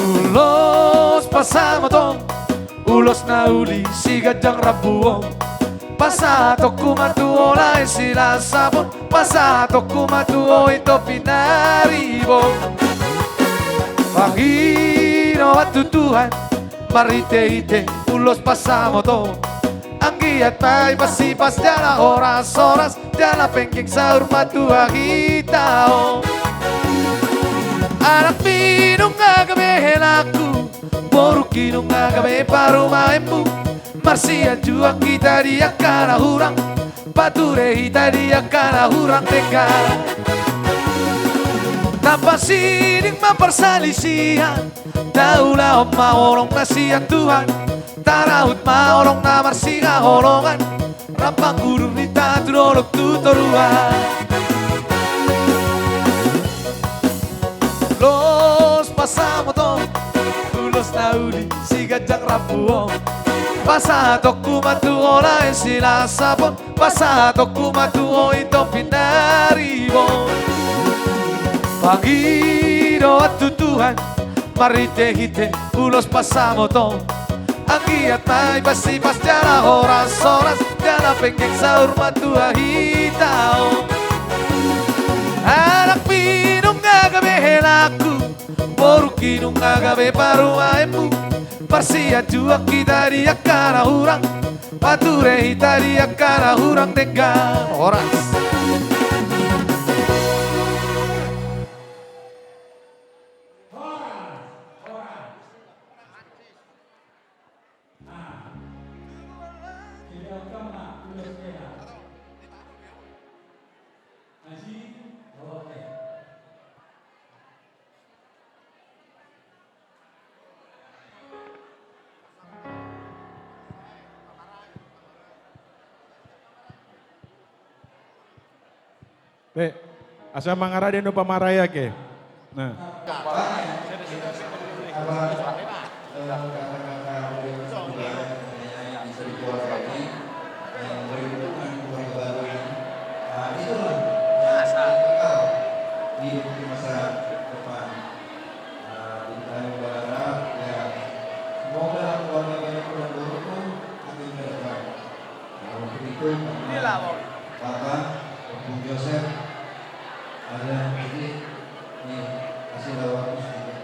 Ulos pasamato, ulos na uli si Gajang Rabuong. Pasato kumatuo lain sila sabon, pasato kumatuo ito pinaribo. Panginoon at Tuhan, marite-ite, ulos pasamoto. Ang giat pa'y pasipas dala oras-oras, dala pengking sa urmatua kitao. Anak minong nga gabi helaku, borukinong nga gabi parumaemmu. Marsia juang kita di akana hurang, pature kita di akana hurang dekat. Tanpa sining mempersalisihan, daulah maorong nasihat Tuhan. Tarahut maorong na marsinga holongan, rampang guru nita tunolok tutoruan. Los pasamoto, ulos na uli si Gajang Rabuong. Pasato kumatuo lain sila sabon, pasato kumatuo ito pinaribo. Panginoon at Tuhan, marite-hite, ulos pasamoto. Ang giat na ibasipas dala oras-oras, dala pengkeng sa urmatua hitao. Anak minong nga gabi helaku, borukinong nga gabi parumaemmu. Parsia juang kita di akana hurang, pature hita di akana hurang dekat. Oras. Pe, asa mangarade no pamaraya ke. Nah. Bapak, Bung Joseph, ada ini kasih lawak sedikit.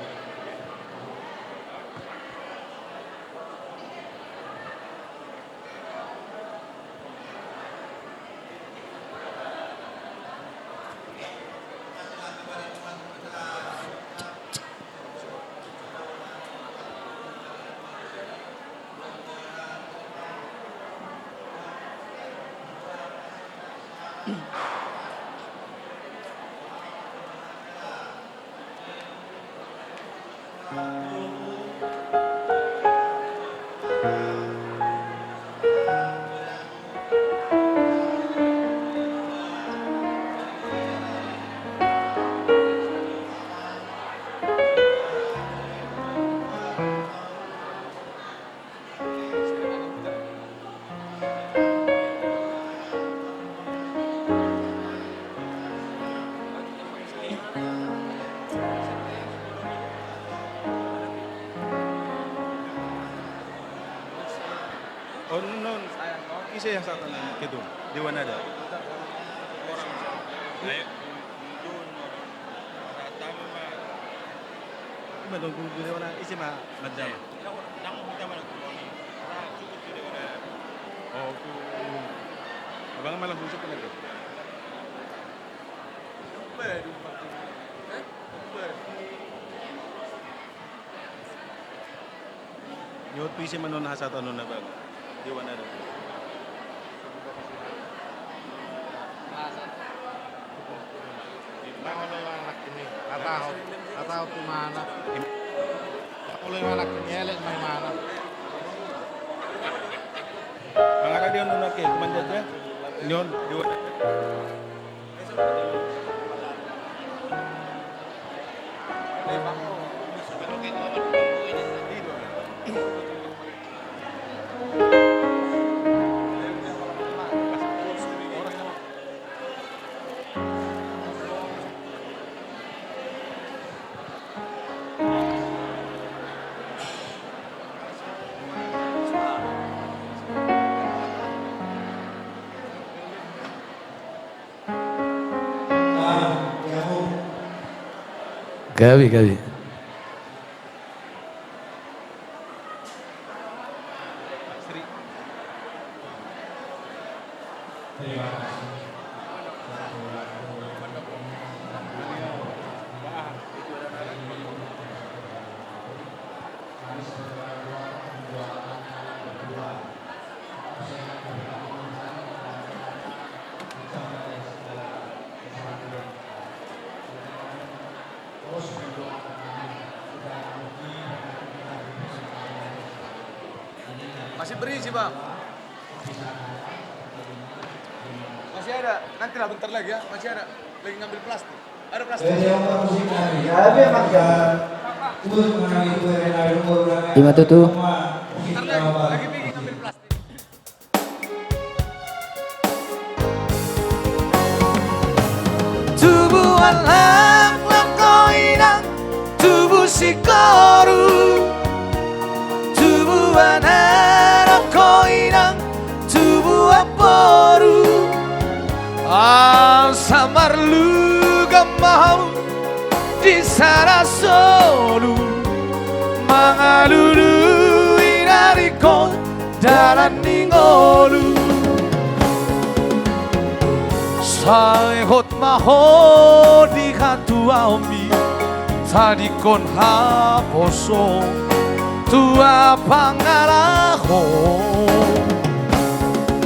Oh non, isa yang satu gitu, di mana ada? Orang, ayo, doon, tama ma. Ima doon kung di mana isi ma madam. Nang kita mana kuloni, cukup di mana. Oh, ku, abang malang busuk kan itu. Nyot pisi manon hasa tanon na bang. Di mana ada? Mana yang anak ini? Atau di mana? Kalau yang anak ini elek mana? Mga ka diyon na ke, kumandat ya? Nyon, di mana? Gabi. Masih berisi bang. Masih ada. Nanti lah bentar lagi ya. Masih ada. Lagi ngambil plastik. Ada plastik. Lima tutup. Bentar lagi pergi ngambil plastik. Tubuh alam koinang, tubuh si koru, tubuh anak koinang, tubuh aporu, samar lu gamau di sana solu, mangalulu inariko dalan ningolu. Saehot maho di katua omi tadi kon haposo tua pangalaho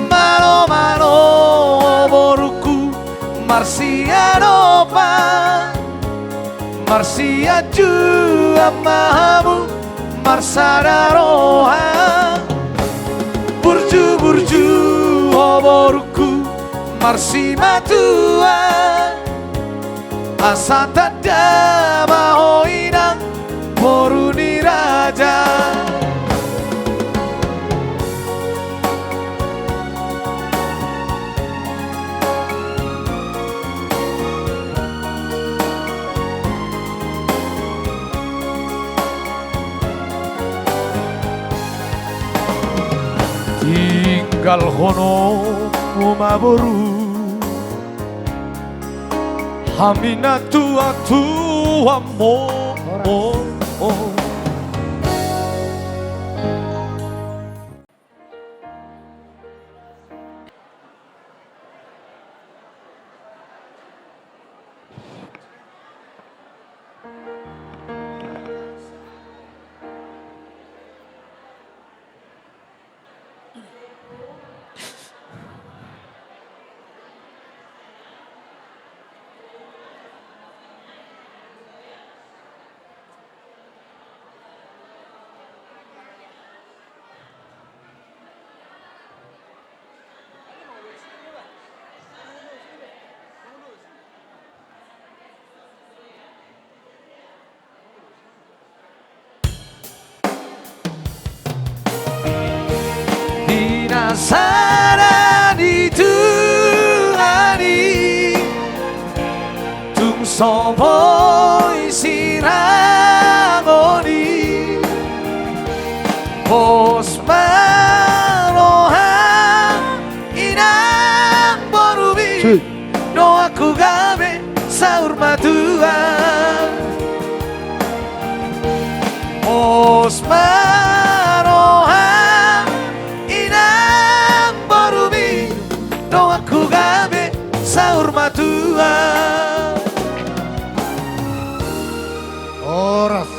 malo boruku marsiano pa marsia jua mahamu marsadaroha burju boruku Marsi matua asa tada mahoinang poruni raja. Tinggal hono umaboru Hamina tua mo Dinasara dituani tung soboi sirangoni pos maroha inang borubi no aku gabe saur matua pos maroha no aku gabe saur matua Horas.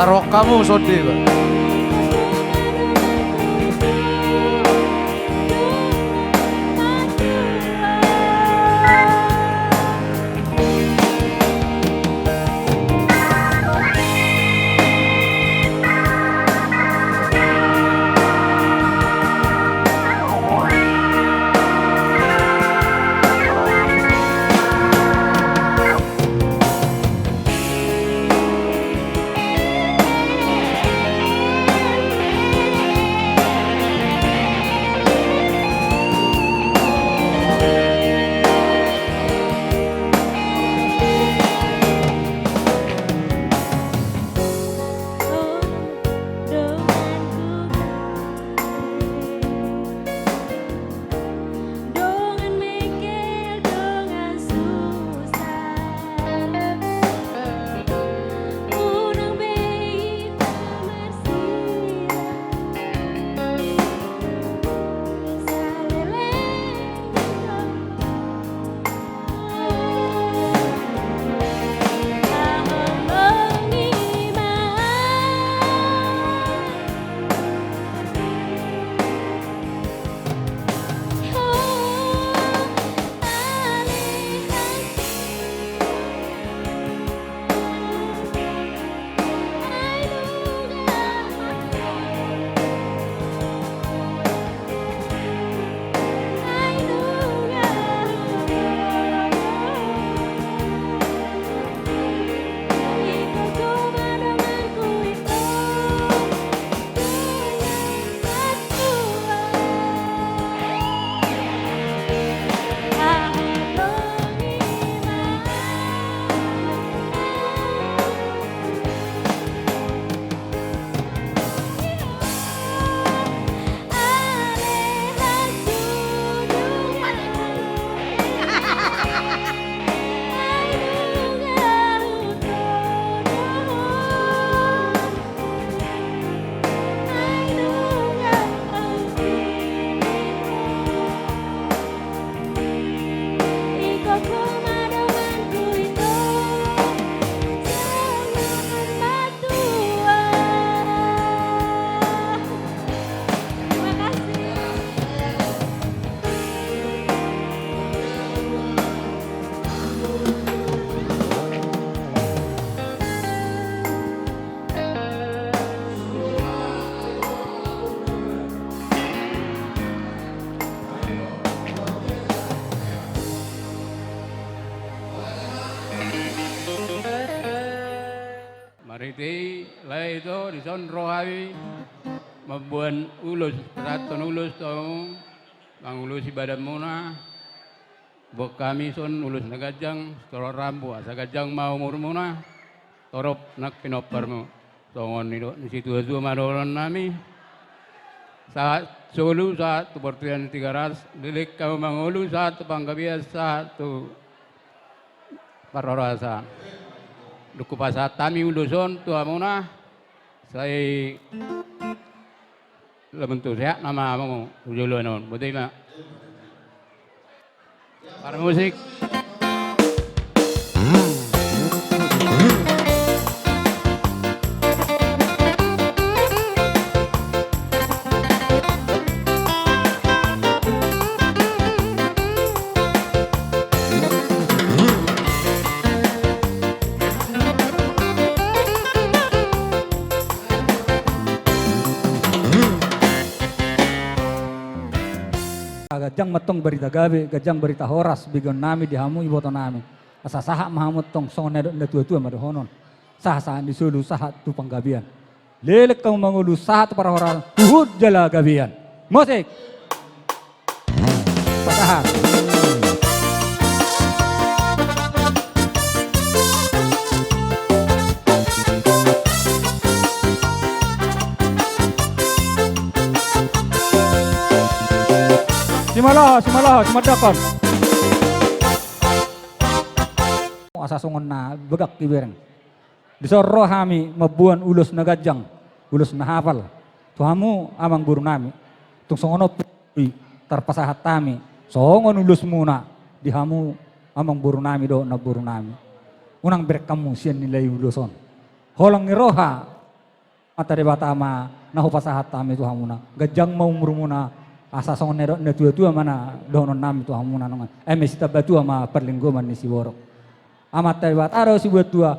taruh kamu sode Pak. Mariti lai itu dison rohawi membuat ulus raton ulus tong bang ulus ibadah muna bok kami son ulus nagajang toro rambu asa gajang mau murmuna torop nak pinoparmu tongon ni situ azu madolan nami saat solu saat tu pertuan 300 delik kamu mangulu saat panggabias saat tu parorasa duku pasat tami unduson tua muna saya lebentuk sehat nama kamu ujulu non betul mak para musik gajang matong berita gabe, gajang berita horas, bigon nami dihamu iboto nami. Asa sahak mahamut tong songon na tua-tua madohonon. Sah-sah disulu sahat tu panggabian. Lelek kau mangulu sahat para horal, uhud jala gabian. Musik. Patahan. Simalaha, simadakon. Asa songon na begak kibereng. Disoro hami mabuan ulus na gajang, ulus na hafal. Tuhamu amang buru nami. Tung songono tarpasahat tami. Songon ulus muna dihamu amang buru nami do na buru nami. Unang berek kamu sian nilai uluson. Holang niroha Mata de batama nahu pasahat tami tu hamuna. Gajang mau murmuna asa songon nero na tua mana donon nami tu hamuna nongan. Mesita batu ama perlinggoman ni si borok. Amat de bat aro si buat tua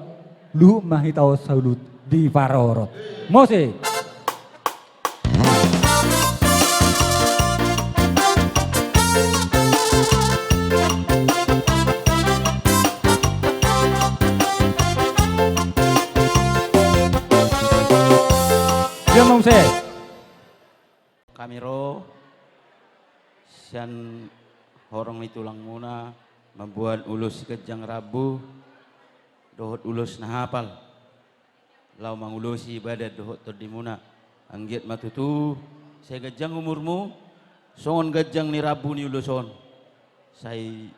lu mahitau saulut di parorot. Mose. Dia mau saya. Kami ro sian horong itulang muna membuat ulus kejang rabu dohot ulus nahapal lau mangulusi ibadat dohot todi muna anggiat matutu saya gejang umurmu songon gejang ni rabu ni uluson saya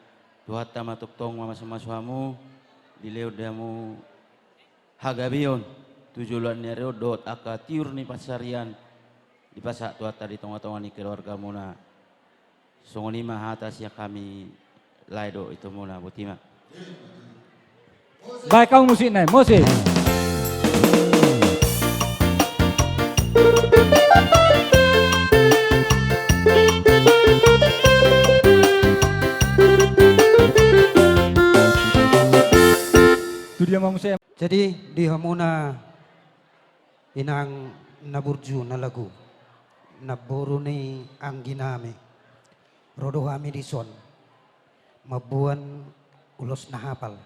duhata matuk tong mama semasuamu dileu damu hagabion tujuan nero dot aka tiur ni pasarian di pasak tua tadi tonga-tonga ni keluarga muna songoni mah atas ya kami laido itu muna butima Baik kau musik naik musik. Itu dia mau musik. Jadi di hamuna inang naburju na lagu naburu ni ang ginami rodo kami di son mabuan ulos na hapal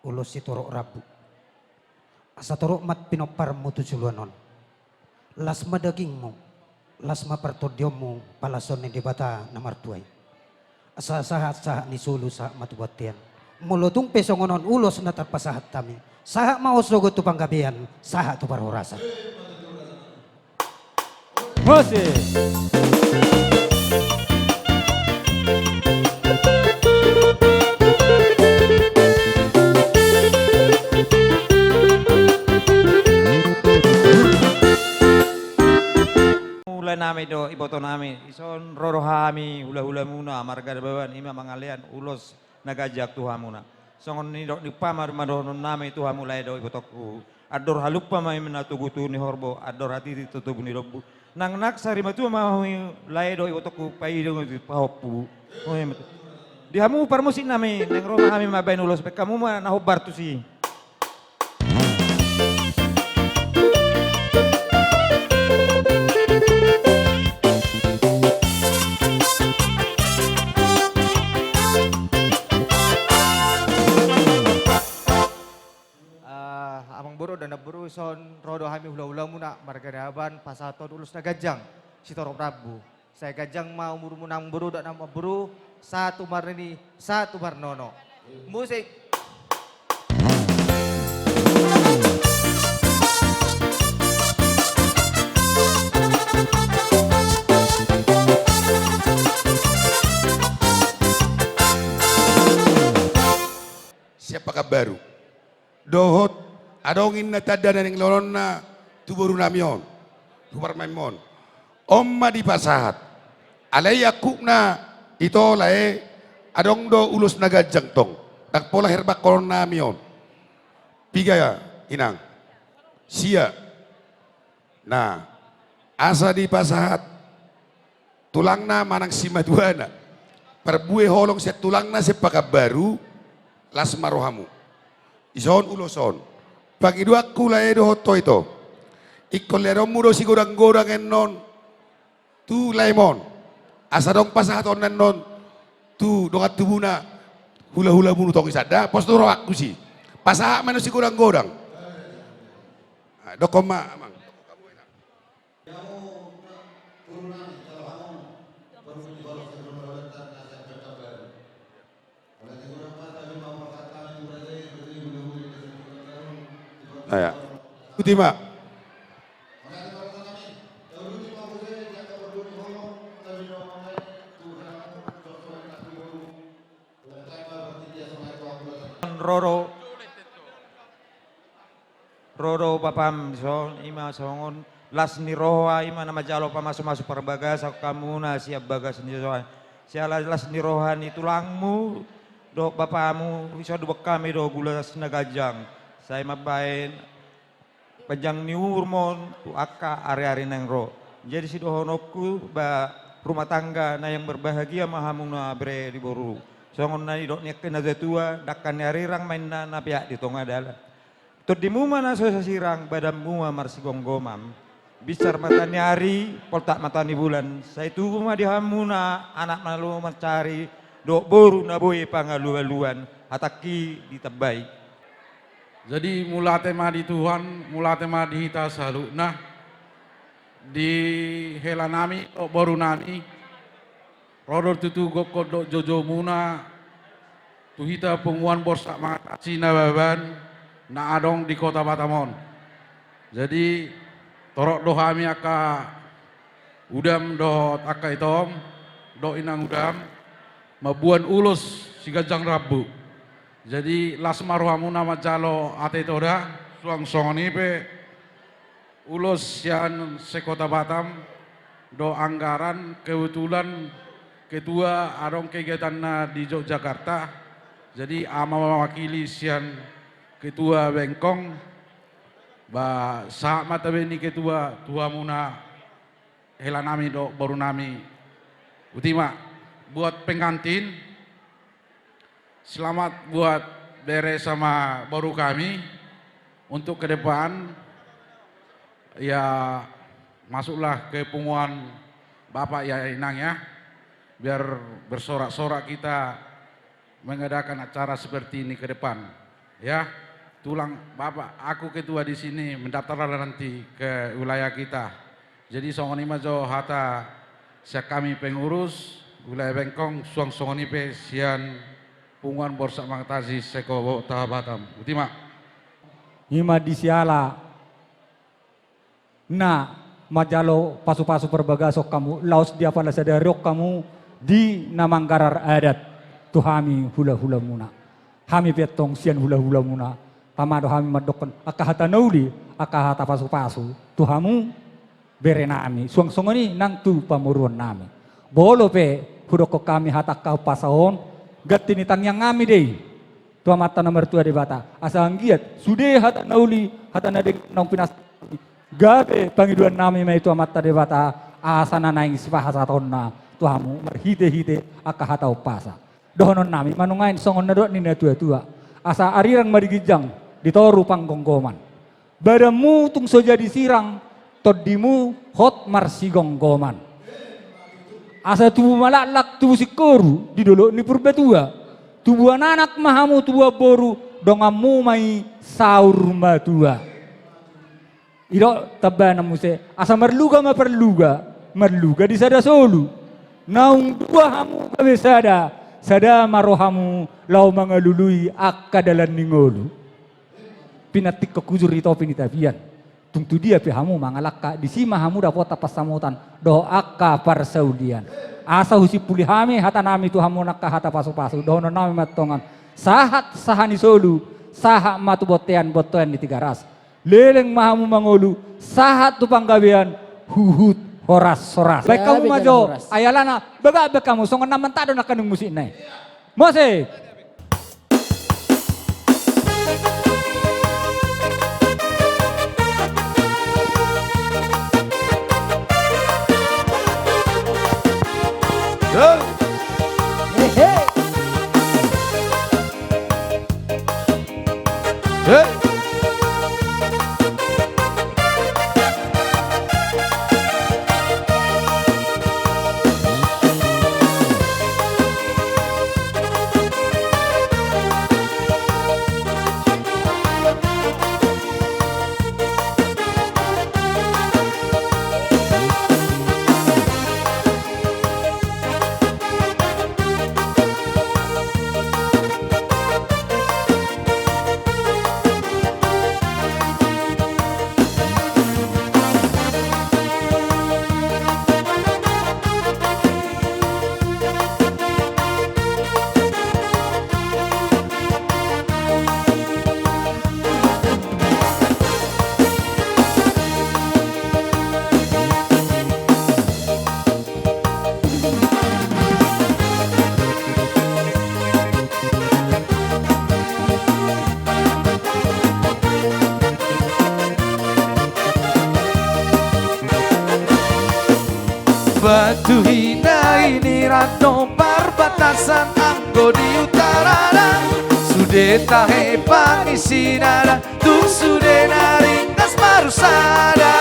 ulos si torok rabu asa torok mat pinopar mo tujulonon las madaging mo las mapartodyom mo palason ni debata na martuay asa sahat sa ni sulu sa matuwatian mulutong pesongonon ulos na tarpasahat tami saha maosrogo tu panggabian, saha tu parhorasan. Musik. Mulai nami do iboto nami, ison rorohami hula-hula muna, marga bawan ima mangalian ulos nagajak tuhamuna. Songon ni dok ni pamar madonon nami tu hamulai do ibotoku ador halupa mai menatugutu ni horbo ador hati ditutup ni robu nang nak sari matu mau lai do ibotoku pai do pahopu di hamu parmusin nami nang roma kami mabain ulos pe kamu mah nahobar tu si buru dan buru son rodo hami hula-hula muna marganaban pasaton ulus na gajang si torok rabu saya gajang mau muru munang buru dan nama buru satu marni satu marnono musik siapakah baru dohot adongin na tada na ning loron na tuburu namion tubar maimon omma di pasahat alay akuk na ito lae adong do ulus naga jangtong takpola herbak kolon namion piga ya inang sia nah asa di pasahat tulang na manang simaduana perbue holong set tulang na sepaka baru las marohamu ison uloson pagi dua kulai do hoto itu ikon lero muro si gorang-gorang enon tu lemon asa dong pasahat onan non tu dongat tubuna hula-hula munu tong isada pos turo aku si pasahat mana si gorang-gorang dokoma amang ya. Kutima. Roro papam so ima songon las ni roha ima nama jalo pamasuk-masuk perbagas kamu na siap bagas ni so siala las ni rohani tulangmu do bapamu bisa do kami do gula nagajang saya mabain Pajang ni urmon tu aka ari-ari nang ro. Jadi si dohonokku ba rumah tangga na yang berbahagia mahamuna bre di boru. Songon na idok nya kena tua dakkan arirang main na pihak di tonga adalah. Tut di muma na so sirang badan muma marsi gonggomam. Bicar matani hari, poltak matani bulan. Saya tunggu mah di hamuna anak malu mencari dok boru na boy pangalu-aluan ataki ditebai. Jadi mula tema di Tuhan, mula tema di hita selalu. Nah, di hela nami, baru nami, rodor tutu gokot dok jojo muna, tu hita penguan borsak mengatasi nababan, na adong di kota Batamon. Jadi torok dohami aka udam dot aka itom, do inang udam, mabuan ulus si gajang rabu. Jadi lasma rohamu nama jalo ate toda suang songoni pe ulus yang sekota Batam do anggaran kebetulan ketua adong kegiatan di Yogyakarta. Jadi ama mewakili sian ketua Bengkong ba saat mata beni ketua tua muna helanami do baru nami utima buat pengantin. Selamat buat Bere sama baru kami untuk ke depan ya masuklah ke punggungan Bapak ya Inang ya biar bersorak-sorak kita mengadakan acara seperti ini ke depan ya tulang Bapak aku ketua di sini mendaftar nanti ke wilayah kita jadi songonima jo hata siak kami pengurus wilayah Bengkong suang songonipe sian punguan borsak mengatasi seko taha Batam. Utima. Ima disiala. Na majalo pasu-pasu perbagasok kamu laos dia pada sadarok kamu di namanggarar adat tuhami hula-hula muna. Hami petong sian hula-hula muna. Pamado hami madokon akahata nauli akahata pasu-pasu tuhamu berenami suang-songoni nang tu pamuruan nami. Bolo pe hudoko kami hatak kau pasahon gati ni tangyang ngami deh. Tua mata nomor tua di bata. Asal giat sudah hata nauli hata nadeng nong pinas. Gabe pangiduan nami mai tua mata di bata. Asana naing sipahasa tonna tuamu merhite-hite aka hata upasa. Dohonon nami manungain songon nadok ni tua-tua. Asa arirang marigijang ditoru panggonggoman. Badamu tung soja disirang todimu hot marsi gonggoman. Asa tubuh malalak tubuh sikoru di dulu ni purba tua. Tubuh anak mahamu tubuh boru dongamu mai saur matua. Iro tabana muse asa merluga ma perluga merluga di sada solu. Naung dua hamu kabe sada marohamu lau mangalului akadalan ningolu. Pinatik kekujur itu pinitabian. Tungtu dia pihamu mangalaka di sima hamu dapat tapas samutan doaka parsaudian asa husi pulihami hata nami tu hamu nakka hata pasu-pasu dono nami matongan sahat sahani solu sahat matu botean di tiga ras leleng mahamu mangolu sahat tu panggawean huhut horas soras baik kamu majo ayalana baga kamu songon naman tado nakanung musik nai mose batu hina ini rano perbatasan anggo di utara sude tahe pangisi nada tung sude naringkas marusada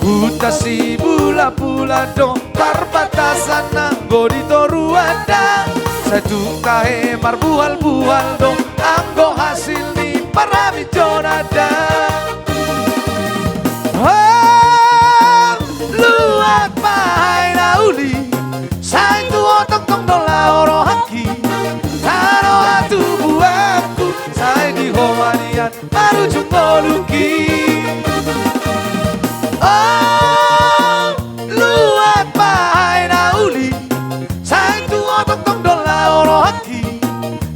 utasi bula-bula dong perbatasan anggo di toruada satu tahe marbual-bual dong anggo hasil ni parami jonada. Luat bahai nauli Sai tuo tong dola oro haki Taro atu buaku Sai di homanian baru jumbo luki. Oh, luat bahai nauli Sai tuo tong dola oro haki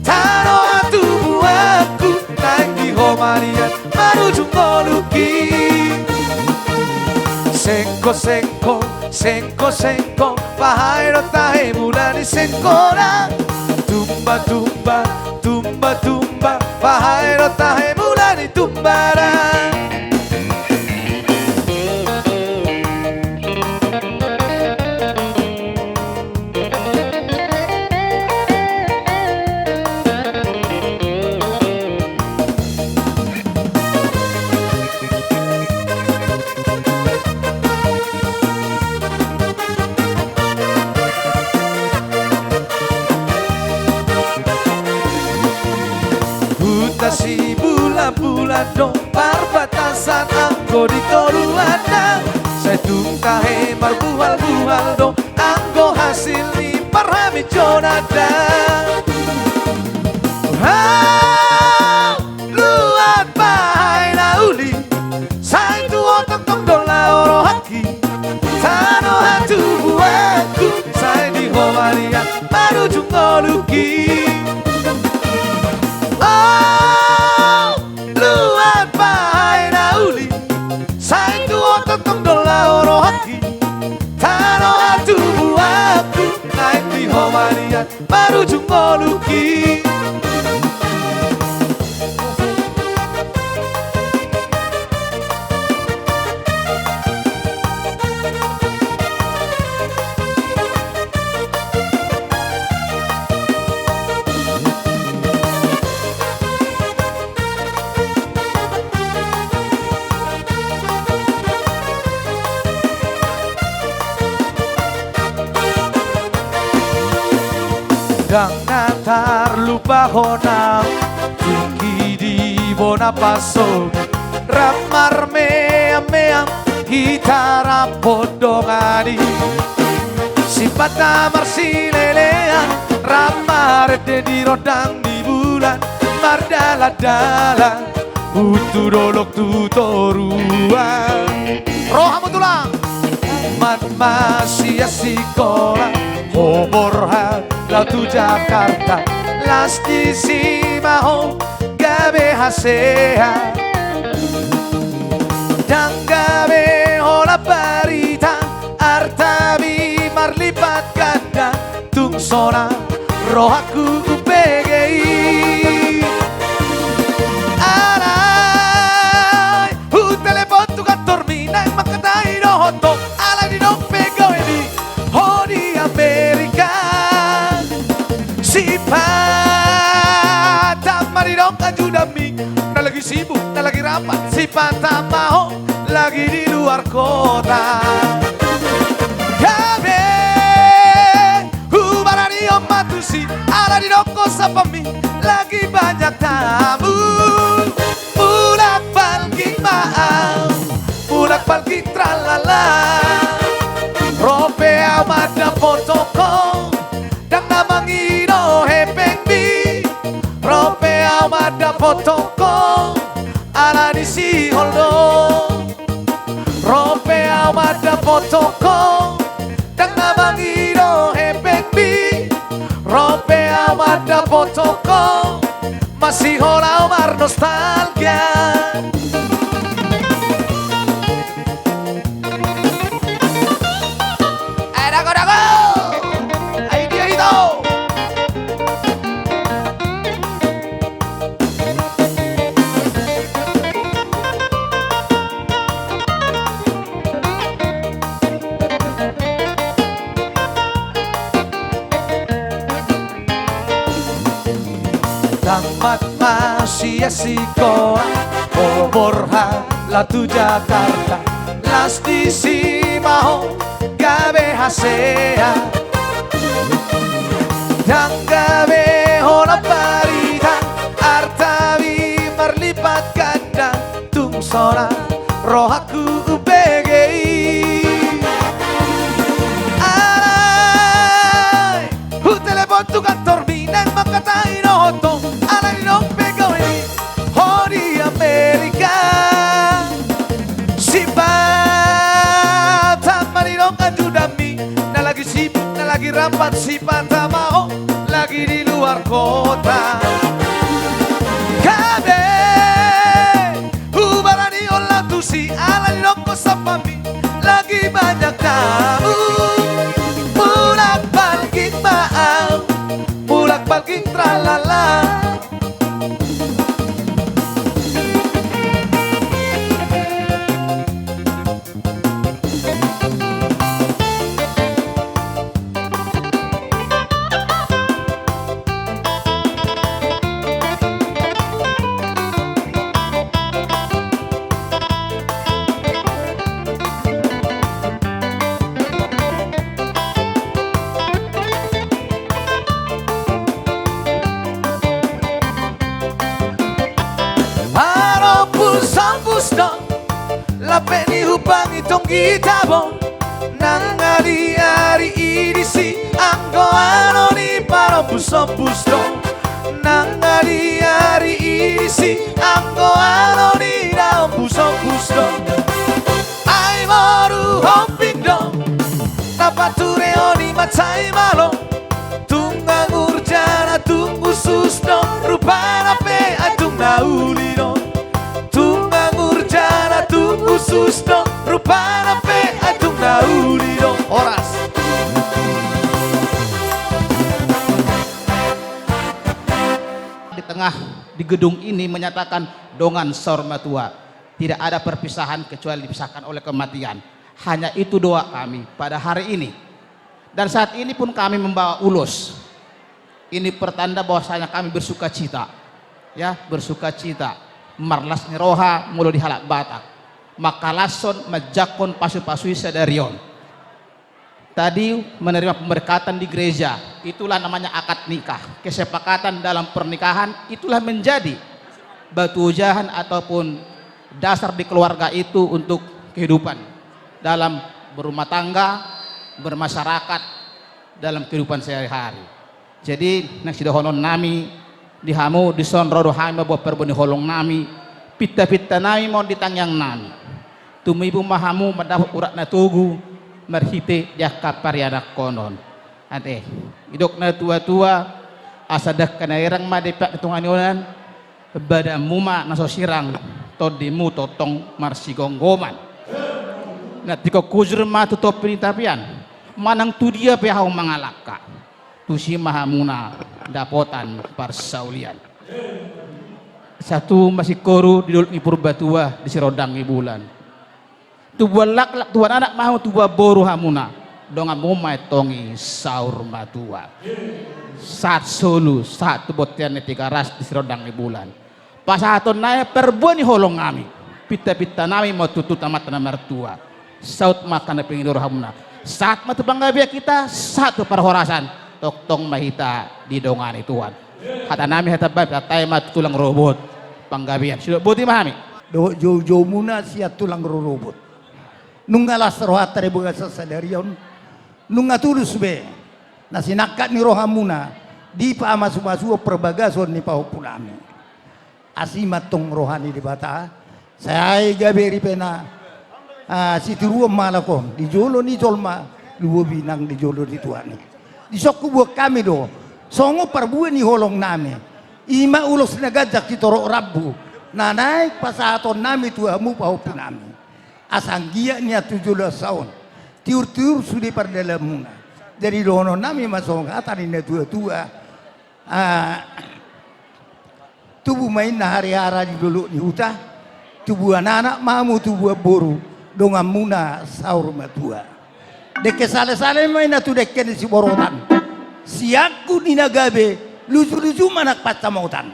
Taro atu buaku Sai di homanian baru jumbo luki. Sengko, pahai no tahe mulani sengkora. Tumba, pahai no tahe mulani tumbara. Si bula-bula dong perbatasan anggo di toruada saya tungkahe marbual-bual dong anggo hasil ni parami jonada. Luat bahai nauli saya tuo tong dola oro haki tano hatu buaku saya di homania baru jumbo luki. Luat bahai nauli Sai tuo tong dola oro haki Tano atu buaku Naik di homanian baru jumbo luki. Dang natar lupa honam Tinggi di bona paso Ramar meam Hitara podongani Sifat amar silelean Ramar de di rodang di bulan Mardala-dala Utu dolok tutoruan Rohamu tulang Man masih sekolah Hoborhan Lautu Jakarta Las di Simaho Gabe hasea Dan gabe hola barita Artabi marlipat ganda Tungsona rohaku UPGI Alay telepon tu kantor mina Makatai rohoto Alay di dong PGI Oh di Amerika Si Pata maridong kajudami Na lagi sibuk, na lagi rapat Si Pata mau lagi di luar kota Gabe Hubarani om matusi Ala di doko sapami Lagi banyak tamu Bulak balking maaf Bulak balking tralala Rope amada potoko Dan namangino hepeng bi Rope amada potoko Ala di si holdo Rope amada potoko Dan namangino hepeng bi Rope amada potoko Masih hola omar nostalgia tamat masih sekolah umur halatu Jakarta las di simaho gawe hasea dan gawe hola parita artawi merlipat ganda tungsona rohaku ubegei alay hu telepon tu kantor minang makatain oto alay nong pegawin hori Amerika si bata maninong adudami na lagi sibuk na lagi rapat si bata mau lagi di luar kota kabe ubarani olah tu si alay nong kosapami lagi banyak tamu mulak balik maaf mulak balik tralala. Lapeni hupang itong gitabong nang ari-ari idisi anggo ano ni paro puso-puso nang ari-ari idisi anggo ano ni daong puso-puso ay moru homping dong napature oni macai malo tunggang urjana tunggu susno rupana pe atung nauli dong tunggang urjana tunggu susno rupana pe atung nauli dong oras di tengah di gedung ini menyatakan dongan Saurmatua tidak ada perpisahan kecuali dipisahkan oleh kematian. Hanya itu doa kami pada hari ini. Dan saat ini pun kami membawa ulos. Ini pertanda bahwasanya kami bersuka cita. Ya, bersuka cita. Marlas niroha mulu dihalak Batak. Makalason majakon pasu-pasui sedarion. Tadi menerima pemberkatan di gereja. Itulah namanya akad nikah. Kesepakatan dalam pernikahan itulah menjadi batu ujahan ataupun dasar di keluarga itu untuk kehidupan dalam berumah tangga, bermasyarakat, dalam kehidupan sehari-hari. Jadi nang sidohonon nami dihamu disonro dohami bawa perboni holong nami pita-pita nami mau ditangyang nami tumibu mahamu mendapat urat na tugu merhite jaka parianak konon ate idok na tua-tua asadak kanairang madepak tunganionan bada muma naso sirang todimu totong marsigonggoman na tiko kujur ma tutop pinitapian manang tu dia pehau mangalaka tu si mahamuna dapotan parsaulian satu masih koru di dulu purbatua di sirodang bulan tu lak tuan anak mau tu boru hamuna donga mumai tongi Saurmatua saat solu saat tu botian tiga ras di sirodang bulan pasaton naya perbuani holong kami pita-pita nami mau tutut amat na mertua saut makan pengidur hamuna saat matu bangga kita satu perhorasan toktong mahita di dongani tuan kata nami hata bab katai mat tulang robot panggabian sudah buti mahami do jo muna sia tulang robot nunggalas rohat tare bunga sasadarion nunga tulus be nasinakat ni rohamuna di pa masu-masu perbagason ni pahupulami asimat tong rohani di bata saya gaberi pena si tiruam malakom di jolo ni jolma luwo binang di jolo di tuani di sokku buat kami do songo perbuan ni holong nami ima ulos nagajak kitoro rabbu na naik pasaton nami tuamu pahupun nami asanggia niya 17 tahun tiur-tiur sudi perdalamuna dari dono nami masong atari na tua-tua tubuh main na hari-hari di dulu di huta tubuh anak-anak mamu tubuh boru donga muna Saurmatua deke sale-sale main na tu deke si borotan siaku ni nagabe lucu-lucu manak pacamotan.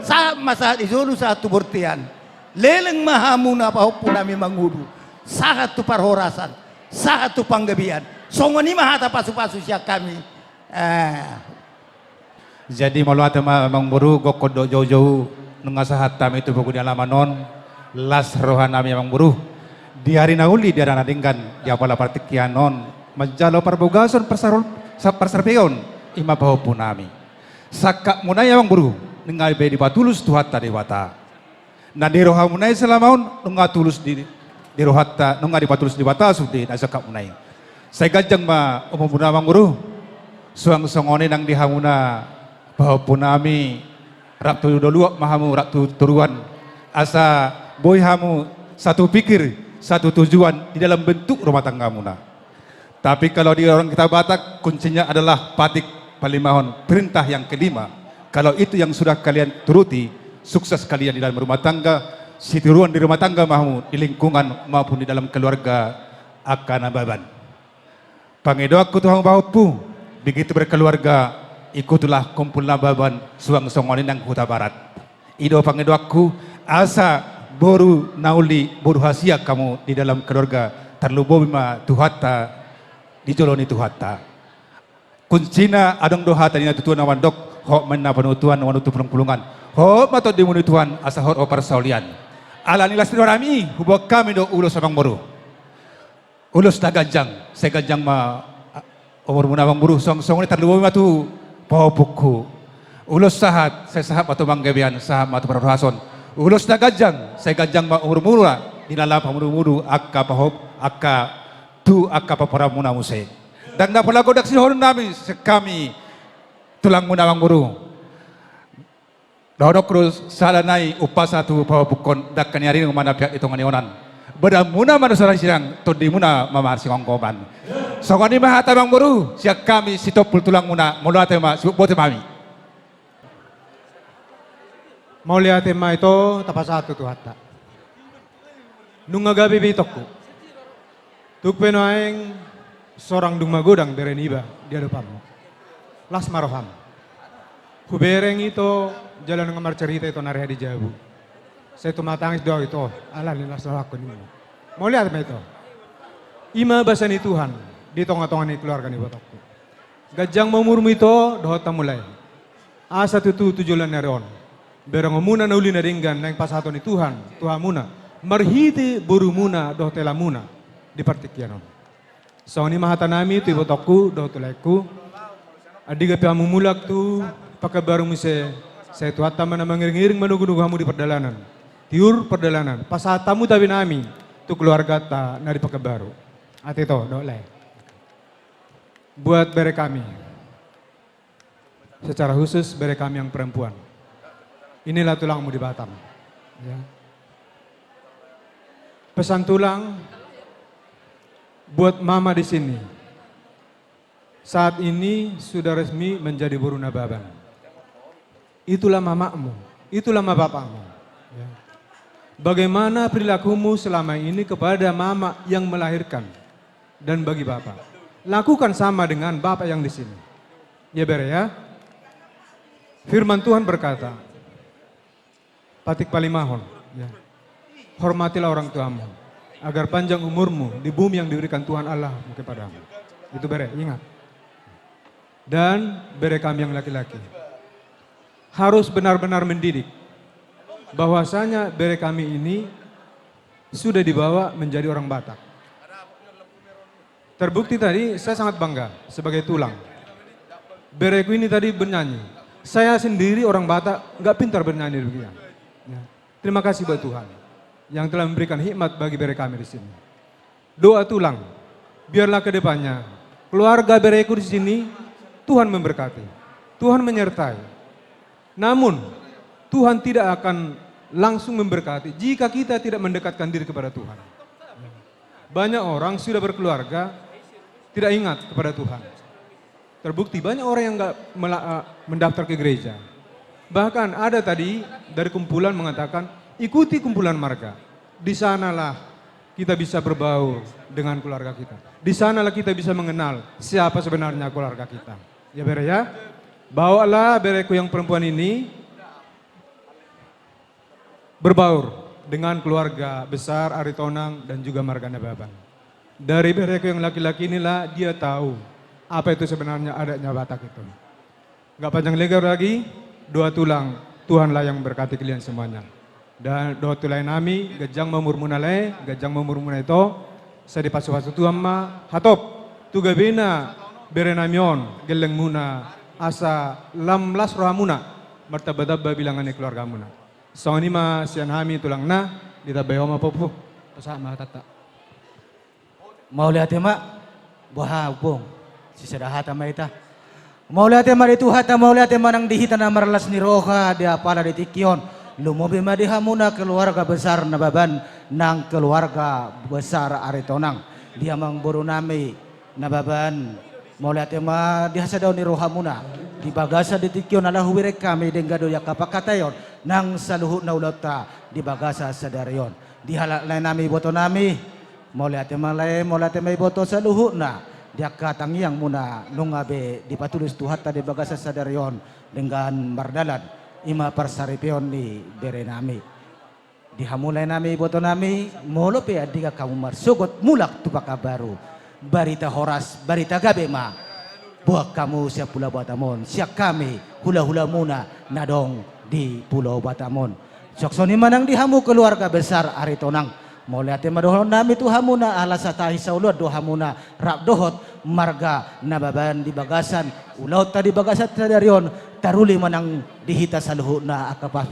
Sama saat isolu satu bertian. Leleng mahamuna pahopun nami mangudu. Satu parhorasan, satu panggabian. Songoni mahata pasu-pasu siak kami. Jadi malu ate mangburu gokodo jauh-jauh nungasahat tam itu buku di alamanon las rohanami mangburu. Di hari nauli di arana dinggan di apala partikianon menjalo parbogason persarpeon ima pahopun nami. Sakak munaya mangburu ningali be di batulus tuhatta dewata. Nah di roha munai selamaun nunga tulus di rohatta nunga di batulus di bata sudi na sakak munai. Saya gajang ma umumuna mangburu suang songone nang dihamuna pahopun nami raktu doluak mahamu raktu turuan asa boy hamu satu pikir satu tujuan di dalam bentuk rumah tangga muna. Tapi kalau di orang kita Batak kuncinya adalah patik palimahon perintah yang kelima. Kalau itu yang sudah kalian turuti, sukses kalian di dalam rumah tangga, situruan di rumah tangga mahu di lingkungan maupun di dalam keluarga akan ababan. Pangedoaku Tuhan bahupu, begitu berkeluarga, ikutilah kumpul nababan suang songonin yang Huta Barat. Ido pangedoaku asa boru nauli boru hasia kamu di dalam keluarga terluboma tuhatta dijoloni tuhatta. Kuncina adong doha tadina tutuan awandok ho menna panutuan wanutu pulung-pulungan. Ho mato dimuni Tuhan asa hor opar saulian. Ala nilas rami hubok kami do ulos abang boru. Ulos daganjang, saya ganjang ma umur munawang boru song-song ni terluboma tu pohopukku. Ulos sahat, saya sahat atau manggebian sahat atau perhason. Ulos na gajang, saya gajang ma umur mura dinala pamuru-muru akka pahop akka tu akka paparamuna muse. Dan napalago dak sihon nami kami tulang munawang buru. Dodok terus salanai upasa tu pahopukon dak kanyari mana pihak itu nganionan. Badamuna manusia sirang tudi muna mamar singongkoban. Songoni mahata bang buru siak kami sitopul tulang muna mulate ma bote mami. Mau lihat tema itu tapas satu tuh hatta. Nungagabi bitokku. Tuk penoaeng seorang dung magodang bereniba di hadapanmu. Las maroham. Kubereng itu jalan ngamar cerita itu nari di jabu. Saya tuh matangis doa itu ala linas aku nih. Mau lihat tema itu. Ima basani Tuhan di tongah-tongah ni keluarga ni batokku. Gajang mamurmu itu doa mulai. Asa tujulan neron. Berang muna na uli na ringgan na yung pasato ni Tuhan muna. Marhiti buru muna doh tela muna di partikyanon. So ni mahata nami tu ibotokku doh tulaiku. Adiga pa mumulak tu pakabarong mi saya tu hatta mana mengiring-iring menunggu kamu di perdalanan. Tiur perdalanan. Pasatamu tabi nami tu keluarga ta nari pakabaru. Ati to doleh. Buat bere kami. Secara khusus bere kami yang perempuan. Inilah tulangmu di Batam. Ya. Pesan tulang buat mama di sini. Saat ini sudah resmi menjadi buru nababan. Itulah mamamu, itulah bapakmu. Ya. Bagaimana perilakumu selama ini kepada mama yang melahirkan dan bagi bapak. Lakukan sama dengan bapak yang di sini. Ya bere ya. Firman Tuhan berkata, Patik palimahon, ya. Hormatilah orang tuamu, agar panjang umurmu di bumi yang diberikan Tuhan Allah kepadamu. Itu bere, ingat. Dan bere kami yang laki-laki harus benar-benar mendidik. Bahwasanya bere kami ini sudah dibawa menjadi orang Batak. Terbukti tadi saya sangat bangga sebagai tulang. Bereku ini tadi bernyanyi. Saya sendiri orang Batak nggak pintar bernyanyi demikian. Ya. Terima kasih buat Tuhan yang telah memberikan hikmat bagi bere kami di sini. Doa tulang, biarlah ke depannya keluarga bereku di sini Tuhan memberkati, Tuhan menyertai. Namun Tuhan tidak akan langsung memberkati jika kita tidak mendekatkan diri kepada Tuhan. Banyak orang sudah berkeluarga tidak ingat kepada Tuhan. Terbukti banyak orang yang nggak mendaftar ke gereja. Bahkan ada tadi dari kumpulan mengatakan, ikuti kumpulan marga. Di sanalah kita bisa berbaur dengan keluarga kita. Di sanalah kita bisa mengenal siapa sebenarnya keluarga kita. Ya bere ya. Bawalah bereku yang perempuan ini berbaur dengan keluarga besar Aritonang dan juga Margana Baban. Dari bereku yang laki-laki inilah dia tahu apa itu sebenarnya adatnya Batak itu. Gak panjang lebar lagi, 2 tulang Tuhanlah yang berkati kalian semuanya. Dan 2 tulang nami, gajang memurmunale, gajang memurmuna itu, saya dipasu-pasu Tuhan ma, hatop, tuga bina, berenamion, geleng muna, asa lamlas rohamuna, martabadabba bilangan keluarga muna. So ini ma sian hami tulang na, ditabayo ma popo, pasama tata. Mau lihat ya mak, buah bong, si sedahata ma ita. Mau lihat ya mak itu hata, mau lihat ya manang dihita na marlas ni roha, dia pala di tikion. Lumobi ma dihamuna keluarga besar na Baban, nang keluarga besar Aritonang. Dia mangburu nami na Baban. Mau lihat ya mak, dihasa daw ni roha muna. Di bagasa di tikion ala huwirek kami, denggado ya kapakatayon, nang saluhut na ulota, di bagasa sadarion. Di halak lain nami boto nami, mau lihat ya malay, mau lihat ya may boto saluhut na. Dia katang yang muna nungabe di patulis tuhata di bagasa sadarion dengan mardalan ima parsaripion ni bere nami. Dihamulay nami boto nami molo pe adiga kamu marsugot mulak tupaka baru. Barita horas, barita gabe ma. Buat kamu siap Pulau Batamon, siap kami hula-hula muna nadong di Pulau Batamon. Soksoni manang dihamu keluarga besar Aritonang. Mau lihat madohon nami tu hamuna ala satahi saulud do hamuna rap dohot marga nababan di bagasan ulaut tadi bagasan tadarion taruli manang dihita saluhu na akapas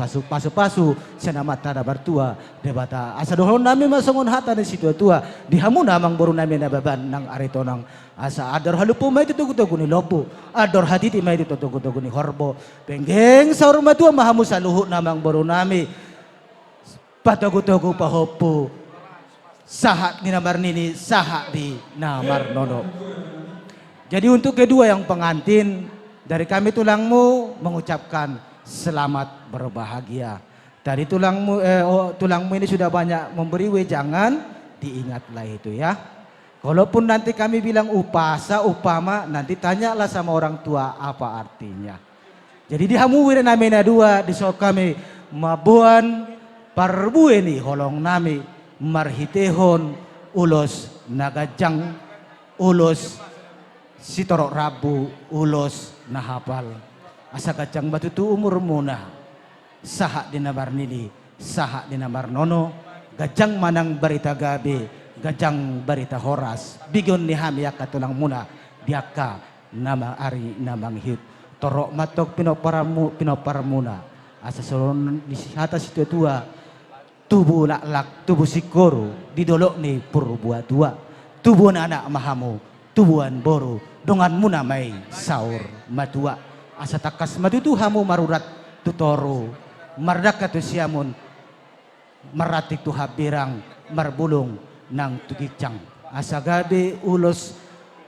pasu senama tada bartua debata asa dohon nami masongon hata di situ tua di hamuna mang boru nami nababan nang Aritonang asa ador halupu mai tutugu ni lopu ador haditi mai tutugu ni horbo penggeng saur matua mahamu saluhu namang boru nami patogu-togu pahopu sahat ni namar nini, sahat di namar nono. Jadi untuk kedua yang pengantin, dari kami tulangmu mengucapkan selamat berbahagia. Dari tulangmu ini sudah banyak memberi wejangan, diingatlah itu ya. Kalaupun nanti kami bilang upasa, upama, nanti tanyalah sama orang tua apa artinya. Jadi dihamu wira namina dua, disok kami mabuan parbu ini holong nami. Marhitehon ulos nagajang ulos sitorok rabu ulos nahapal asa kacang batutu umur muna sahak dinabar nili sahak dinabar nono gajang manang barita gabe gajang barita horas bigon ni hamia katulang muna diaka nama ari namang hit torok matok pinoparamuna asa solon di atas itu tua tubuh lak tubuh sikoro didolok ni purbuah tua tubuh anak mahamu tubuhan boru dongan muna may saur matua asa takas matutu hamu marurat tutoro mardak katu siamun maratik tu habirang marbulung nang tukicang asa gabi ulos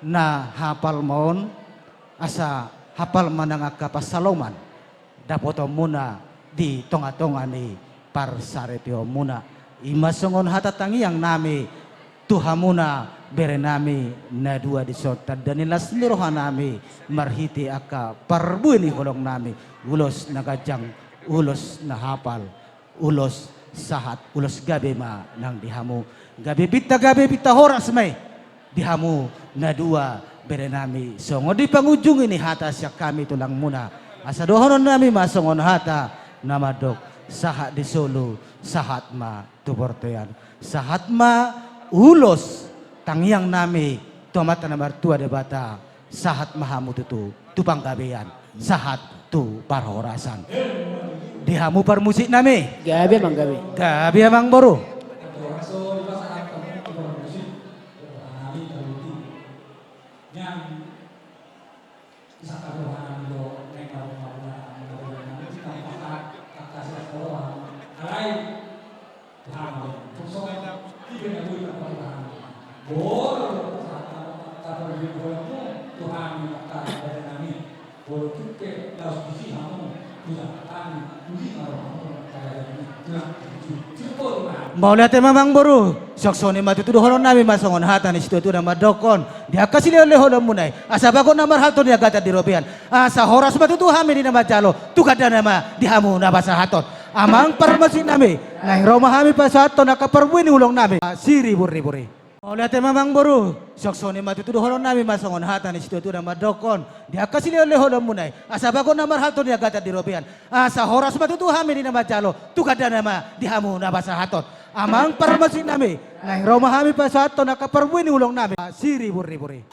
na hapal mon asa hapal manang kapasaloman dapoto muna di tonga-tonga ni par sarepio muna imasongon hatatangi yang nami tuhamuna bere nami na dua di sota dan nilas liroha nami marhiti aka parbuini holong nami ulos nagajang ulos nahapal ulos sahat ulos gabe ma nang dihamu gabe pita horas may dihamu na dua bere nami songo di pangujung ini hata siya kami tulang muna asa dohonon nami masongon hata namadok sahat di Solo, sahat ma tubortoyan, sahat ma ulos tangyang nami tomata na martua debata, sahat mahamu tutu tupang gabean, sahat tu parhorasan. Dihamu par musik nami. Gabi mang gabi. Gabi amang boru. Mau lihat memang baru soksoni mati tu dohoron nami masongon hata ni situ tu nama dokon dia kasih lele hodom munai asa bagon namar haton dia gata di robian asa horas mati tu hami di nama jalo tu kada nama dihamu nama sahaton amang parmasi nami ngai roma hami pasaton naka perbuini ulong nami siri buri. Mau lihat memang baru soksoni mati tu dohoron nami masongon hata ni situ tu nama dokon dia kasih lele hodom munai asa bagon namar haton dia gata di robian asa horas mati tu hami di nama jalo tu kada nama dihamu nama sahaton amang parmasi nami ngai roma hami pasaton naka perbuini ulong nami siri buri.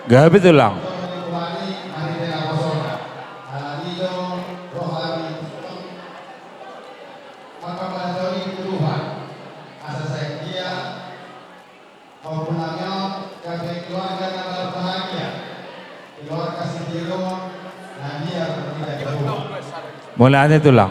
Gabi tulang. Mulai ada tulang.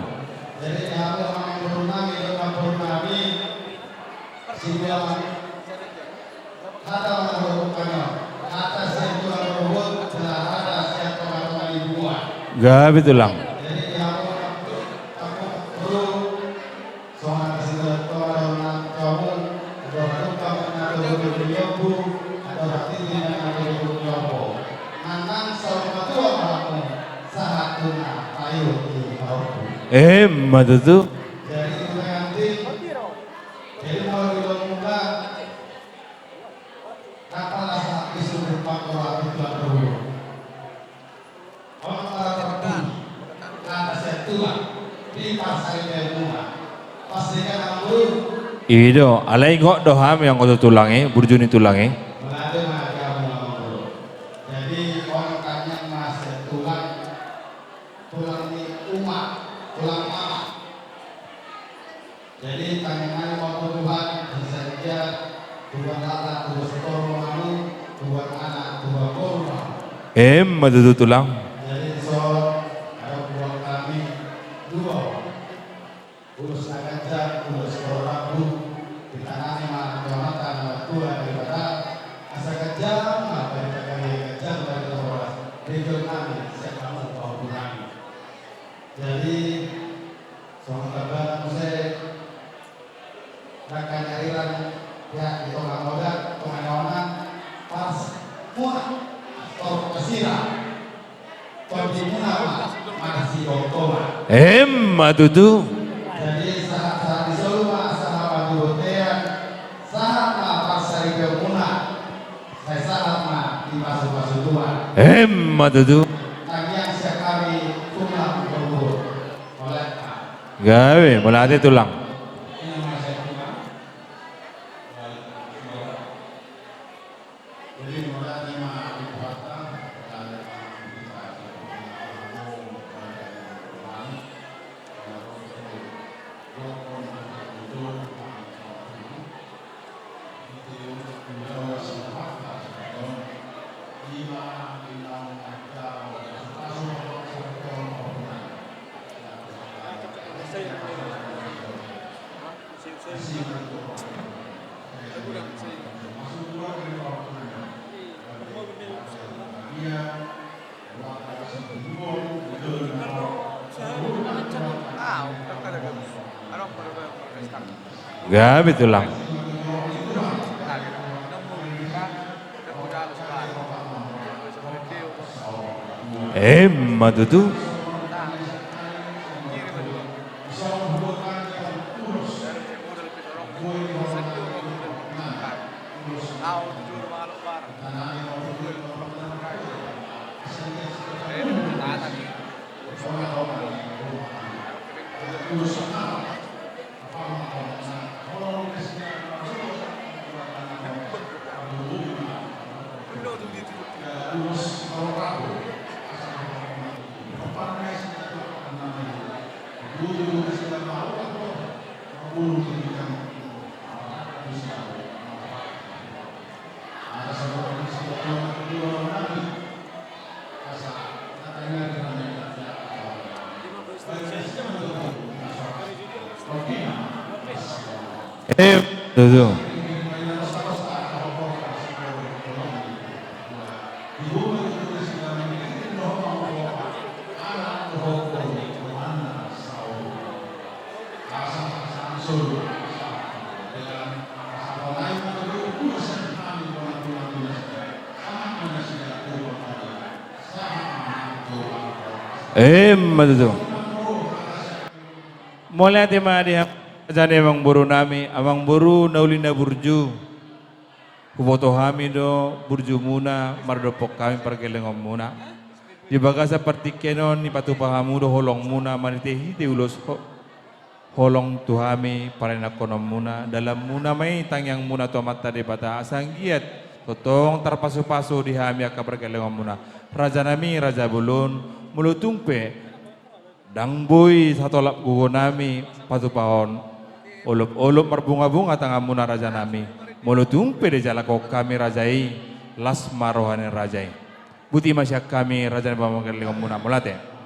Gabi tulang. Matutu. Ido, alai ngok doham yang kau tulangnya, burjuni tulangnya. Jadi orang tanya mas tulang ini umat, tulang mama. Jadi tangan waktu Tuhan bisa saja Tuhan lata, Tuhan setor malu, Tuhan anak, Tuhan korma. Matutu tulang. Jadi so ada buat kami dua urus agak urus Rabu kita nama Jonathan Tuhan daripada asa kejam apa yang kejam dari orang region kami saya kamu tahu kami. Jadi soal kabar saya rakan hariran ya itu nggak modal pengayonan pas muat atau kesira pergi munawar masih doktor. Matutu. Jadi saat di Solo sahabat hotel saat pasar Pemuna saya saat di pasar Tuhan. Matutu. Yang sekali tulang berburu oleh Gawe, mulai ada tulang. Gabi tulang. Matutu. Tuh. Matutu. Mulai tema dia jane amang buru nami, amang buru naulina burju. Kuboto kami do burju muna, mardopok kami pergelengom muna. Di bagasa partikenon ni patupahamu do holong muna manitehi di ulos holong tuhami para nakonom muna dalam muna may tangyang muna to mata de bata asanggiat Totong terpasu-pasu di hami aka berkelewang muna. Raja nami Raja Bulun mulutungpe dangboy satolap gugo nami patu pahon. Ulup-ulup berbunga-bunga tangga muna raja nami. Mulutungpe di jalakok kami rajai las marohanin rajai. Buti masyak kami raja nami berkelewang muna mulate.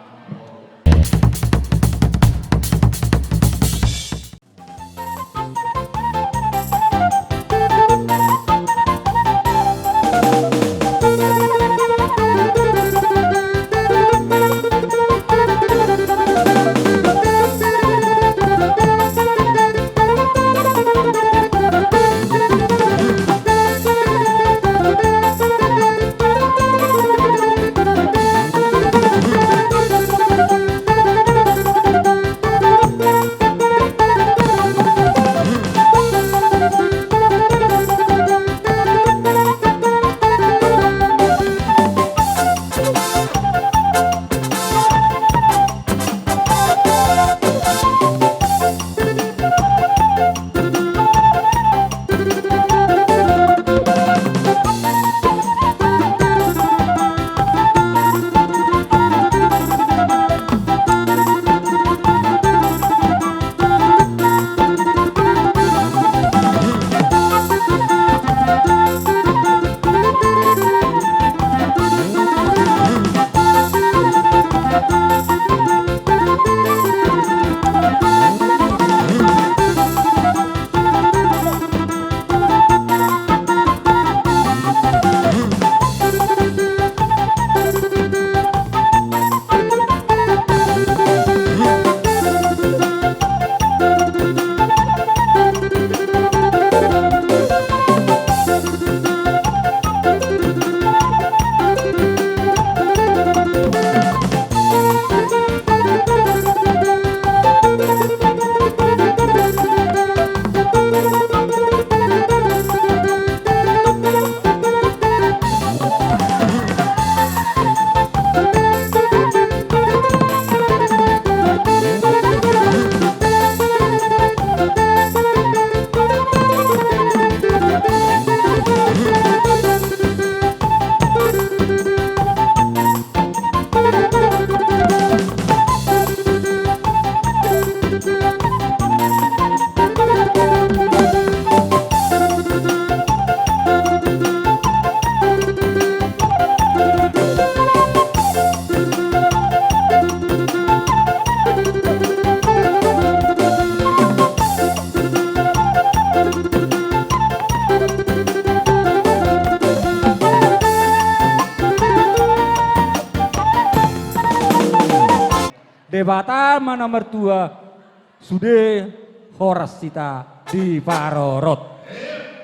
Debatan nomor 2 Sude Horas Sita di Parorot.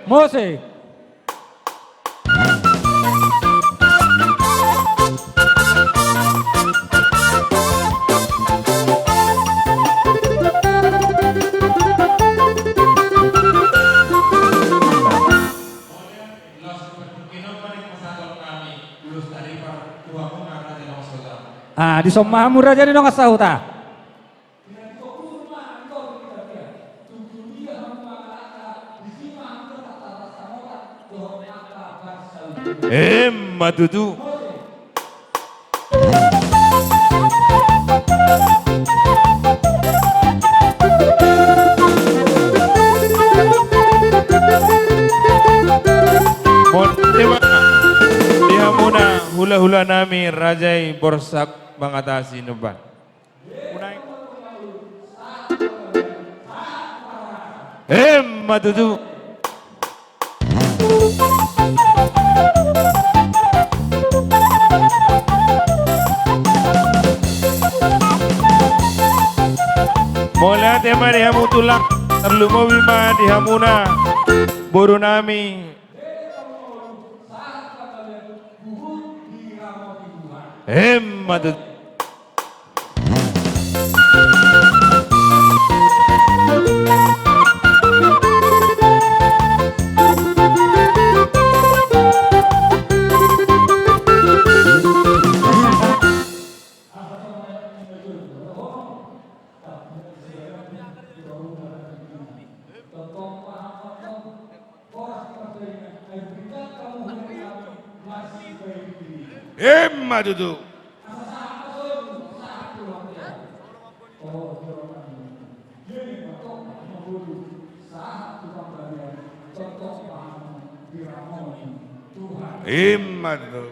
Mose. Ah, di somamu raja ni nong asahuta. Matutu. Dihamuna hula-hula nami rajai borsak mengatasi nuban. Matutu. Mola tema dihamu tulang terlumo bima dihamuna boru nami. Matutu. Emma duduk. Emma duduk.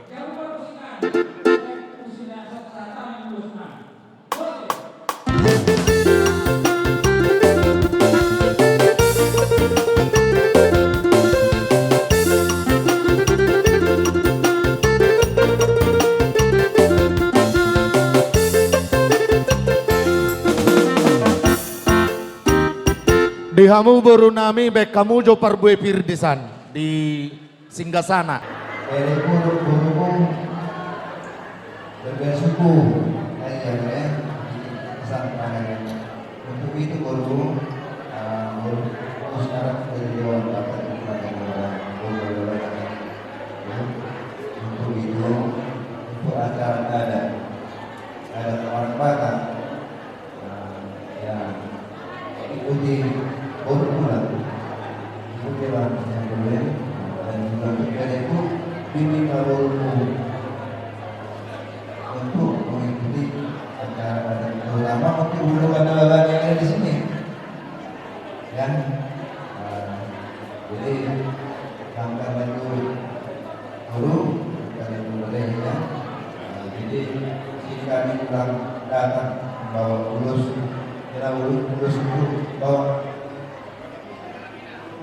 Di hamu baru nami bek kamu jo parbue pirdisan di Singgasana. Bersuku untuk itu baru sekarang beliau dapat untuk itu untuk acara ada orang Batak yang ikuti bulan ikuti yang boleh dan juga kita itu diminta untuk mengikuti acara terutama untuk uluran-uluran yang ada di sini ya. Jadi langkah maju dulu kali budayanya. Jadi sini kami pulang datang bawa ulus, kita ulus itu bawa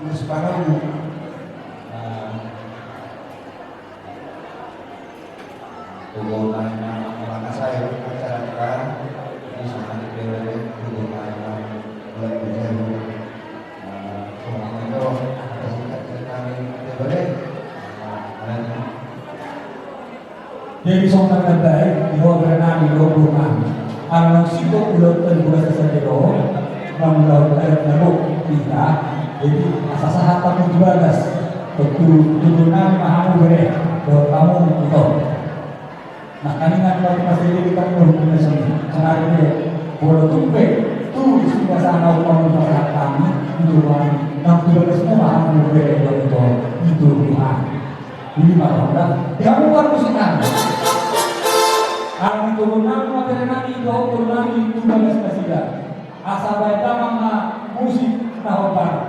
ulus panahu. Hubungan mana saya acara ini sangat berbeda hubungan mulai berjauh semuanya itu kami berbeda Jadi soal terbaik di bawah di rumah alam sibuk belum terbuka sesuatu mengelola lalu kita jadi asas hak kamu dibalas tujuan mahamu beri bahwa kamu itu. Nah, kami kan kalau masih jadi kita belum sengaja ini boleh tumpe tuh di sebelah sana kamu masyarakat kami itu yang tidak semua kamu beri itu Tuhan. Ini malah yang bukan musikan. Ang turunan materi nanti turunan itu balas kasih asal baik mama musik tahu bar.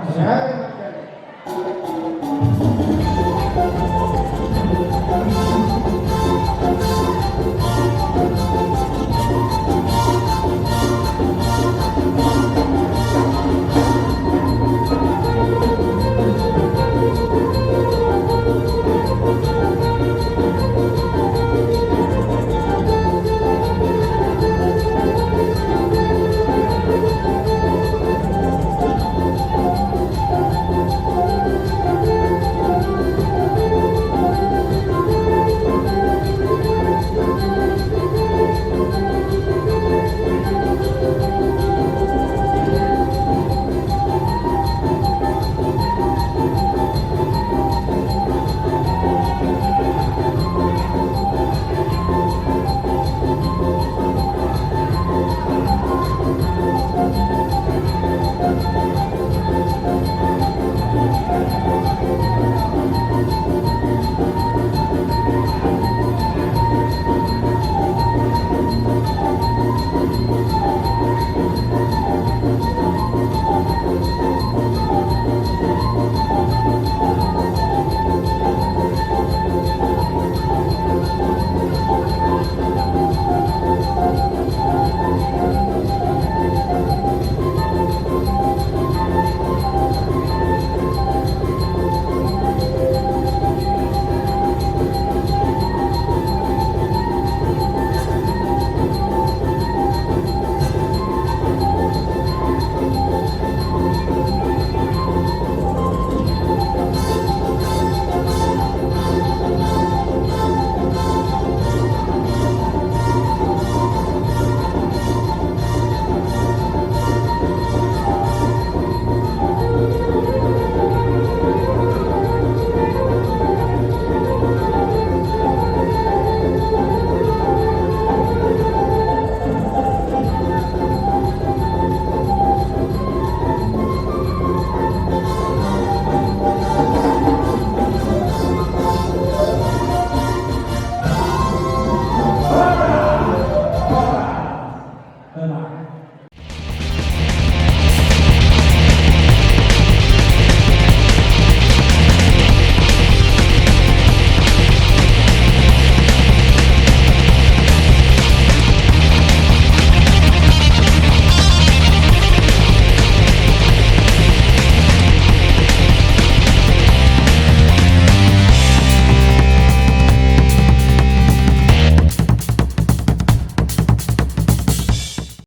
Muna